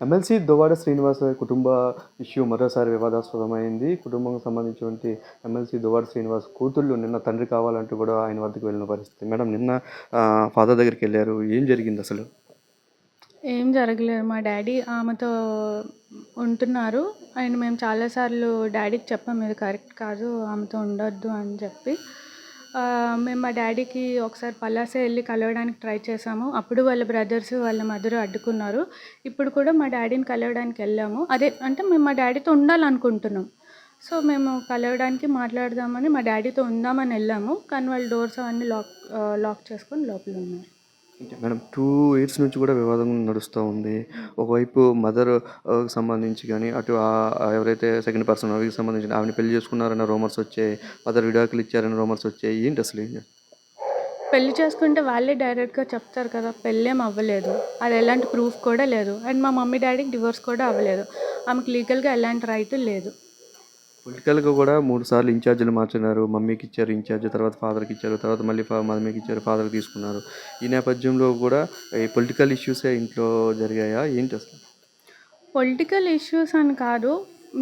MLC Duvvada Srinivas కుటుంబ issue మరోసారి వివాదాస్పదమైంది. కుటుంబంకి సంబంధించినటువంటి ఎమ్మెల్సీ దువ్వాడ శ్రీనివాస్ కూతుళ్ళు నిన్న తండ్రి కావాలంటూ కూడా ఆయన వద్దకు వెళ్ళిన పరిస్థితి. మేడం నిన్న ఫాదర్ దగ్గరికెళ్లారు. ఏం జరిగిందసలు? ఏం జరగలేదు. మా డ్యాడీ ఆమెతో ఉంటున్నారు. అండ్ మేము చాలాసార్లు డ్యాడీకి చెప్పాము, ఇది కరెక్ట్ కాదు, ఆమెతో ఉండొద్దు అని చెప్పి. మేము మా డ్యాడీకి ఒకసారి పలాస వెళ్ళి కలవడానికి ట్రై చేసాము. అప్పుడు వాళ్ళ బ్రదర్స్, వాళ్ళ మదర్ అడ్డుకున్నారు. ఇప్పుడు కూడా మా డ్యాడీని కలవడానికి వెళ్ళాము. అదే అంటే మేము మా డ్యాడీతో ఉండాలనుకుంటున్నాం. సో మేము కలవడానికి మాట్లాడదామని మా డాడీతో ఉందామని వెళ్ళాము. కానీ వాళ్ళు డోర్స్ అవన్నీ లాక్ చేసుకొని లోపల ఉన్నారు. అంటే మేడం 2 ఇయర్స్ నుంచి కూడా వివాదం నడుస్తూ ఉంది. ఒకవైపు మదర్ సంబంధించి కానీ, అటు ఎవరైతే సెకండ్ పర్సన్ ఆవిడకి సంబంధించిన ఆవిడని పెళ్లి చేసుకున్నారన్న రూమర్స్ వచ్చాయి. మదర్ విడాకులు ఇచ్చారన్న రూమర్స్ వచ్చాయి. ఏంటి అసలు? పెళ్లి చేసుకుంటే వాళ్ళే డైరెక్ట్గా చెప్తారు కదా, పెళ్ళేం అవ్వలేదు, అది ఎలాంటి ప్రూఫ్ కూడా లేదు. అండ్ మా మమ్మీ డాడీకి డివోర్స్ కూడా అవ్వలేదు. ఆమెకు లీగల్గా ఎలాంటి రైట్ లేదు. పొలిటికల్గా కూడా 3 సార్లు ఇన్ఛార్జీలు మార్చినారు. మమ్మీకి ఇచ్చారు ఇన్ఛార్జ్, తర్వాత ఫాదర్కి ఇచ్చారు, తర్వాత మళ్ళీ మమ్మీకి ఇచ్చారు, ఫాదర్కి తీసుకున్నారు. ఈ నేపథ్యంలో కూడా ఈ పొలిటికల్ ఇష్యూసే ఇంట్లో జరిగాయా ఏంటి అసలు? పొలిటికల్ ఇష్యూస్ అని కాదు,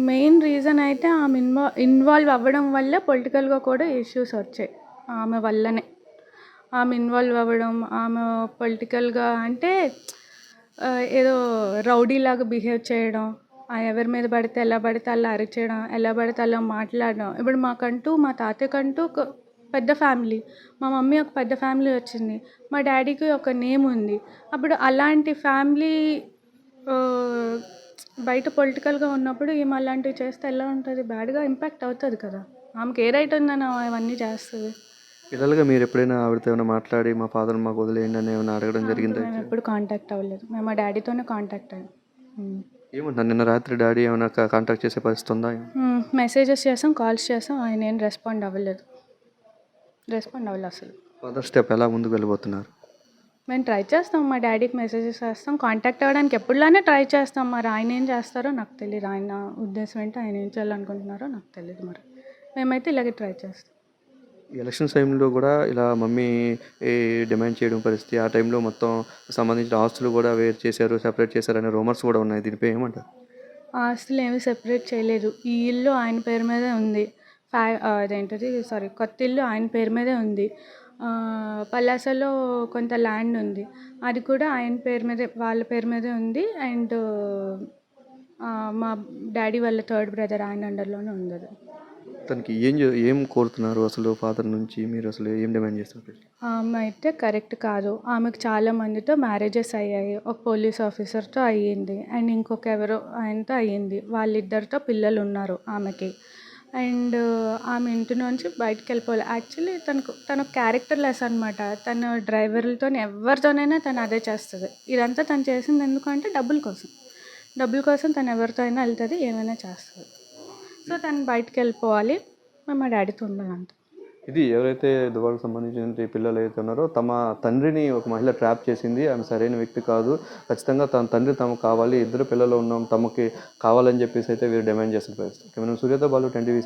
మెయిన్ రీజన్ అయితే ఆమె ఇన్వాల్వ్ అవ్వడం వల్ల పొలిటికల్గా కూడా ఇష్యూస్ వచ్చాయి. ఆమె వల్లనే ఆమె ఇన్వాల్వ్ అవ్వడం, ఆమె పొలిటికల్గా అంటే ఏదో రౌడీలాగా బిహేవ్ చేయడం, ఎవరి మీద పడితే ఎలా పడితే అలా అరిచేయడం, ఎలా పడితే అలా మాట్లాడడం. ఇప్పుడు మాకంటూ మా తాతయ్యకంటూ ఒక పెద్ద ఫ్యామిలీ, మా మమ్మీ ఒక పెద్ద ఫ్యామిలీ వచ్చింది, మా డాడీకి ఒక నేమ్ ఉంది. అప్పుడు అలాంటి ఫ్యామిలీ బయట పొలిటికల్గా ఉన్నప్పుడు ఈమె అలాంటివి చేస్తే ఎలా ఉంటుంది? బ్యాడ్గా ఇంపాక్ట్ అవుతుంది కదా. ఆమెకి ఏ రైట్ ఉందని అవన్నీ చేస్తుంది? పిల్లలుగా మీరు ఎప్పుడైనా ఆవిడతో ఏమైనా మాట్లాడి మా ఫాదర్ మాకు వదిలేయండి అని ఏమైనా అడగడం జరిగిందా? మేము ఎప్పుడు కాంటాక్ట్ అవ్వలేదు. మేము మా డాడీతోనే కాంటాక్ట్ అయ్యాం. ఏమంటారు నిన్న రాత్రి డాడీ ఏమైనా కాంటాక్ట్ చేసే పరిస్థితి ఉందా? మెసేజెస్ చేసాం, కాల్స్ చేసాం, ఆయన ఏం రెస్పాండ్ అవ్వలేదు అసలు. ఫర్దర్ స్టెప్ ఎలా ముందుకు వెళ్ళిపోతున్నారు? మేము ట్రై చేస్తాం, మా డాడీకి మెసేజెస్ చేస్తాం, కాంటాక్ట్ అవ్వడానికి ఎప్పుడులానే ట్రై చేస్తాం. మరి ఆయన ఏం చేస్తారో నాకు తెలియదు. ఆయన ఉద్దేశం ఏంటో, ఆయన ఏం చేయాలనుకుంటున్నారో నాకు తెలియదు. మరి మేమైతే ఇలాగే ట్రై చేస్తాం. ఎలక్షన్ టైంలో కూడా ఇలా మమ్మీ డిమాండ్ చేయడం పరిస్థితి, ఆ టైంలో మొత్తం సంబంధించిన ఆస్తులు కూడా వేరు చేశారు, సెపరేట్ చేశారు అనే రూమర్స్ కూడా ఉన్నాయి. దీనిపై ఏమంటారు? ఆస్తులు ఏమీ సెపరేట్ చేయలేదు. ఈ ఇల్లు ఆయన పేరు మీదే ఉంది. కొత్త ఇల్లు ఆయన పేరు మీదే ఉంది. పలాసలో కొంత ల్యాండ్ ఉంది, అది కూడా ఆయన పేరు మీదే, వాళ్ళ పేరు మీదే ఉంది. అండ్ మా డాడీ వాళ్ళ థర్డ్ బ్రదర్ ఆయన అండర్లోనే ఉంది అది. తనకి ఏం కోరుతున్నారు అసలు ఫాదర్ నుంచి? మీరు అసలు ఏం డిమాండ్ చేస్తున్నారు? ఆమె అయితే కరెక్ట్ కాదు. ఆమెకు చాలా మందితో మ్యారేజెస్ అయ్యాయి. ఒక పోలీస్ ఆఫీసర్తో అయ్యింది, అండ్ ఇంకొక ఎవరో ఆయనతో అయ్యింది. వాళ్ళిద్దరితో పిల్లలు ఉన్నారు ఆమెకి. అండ్ ఆమె ఇంటి నుంచి బయటకు వెళ్ళిపోవాలి. యాక్చువల్లీ తను క్యారెక్టర్ లెస్ అనమాట. తను డ్రైవర్లతో ఎవరితోనైనా తను అదే చేస్తుంది. ఇదంతా తను చేసింది ఎందుకంటే డబ్బుల కోసం తను ఎవరితో అయినా వెళ్తుంది, ఏమైనా చేస్తుంది. సో తను బయటకు వెళ్ళిపోవాలి, మా డాడీతో ఉండాలంట. ఇది ఎవరైతే దువ్వాడకు సంబంధించిన పిల్లలు అయితే ఉన్నారో, తమ తండ్రిని ఒక మహిళ ట్రాప్ చేసింది, ఆమె సరైన వ్యక్తి కాదు, ఖచ్చితంగా తన తండ్రి తమకు కావాలి, ఇద్దరు పిల్లలు ఉన్నాం, తమకి కావాలని చెప్పేసి అయితే వీరు డిమాండ్ చేసిన పరిస్థితి. సూర్యతో బాలు 10 టీవీ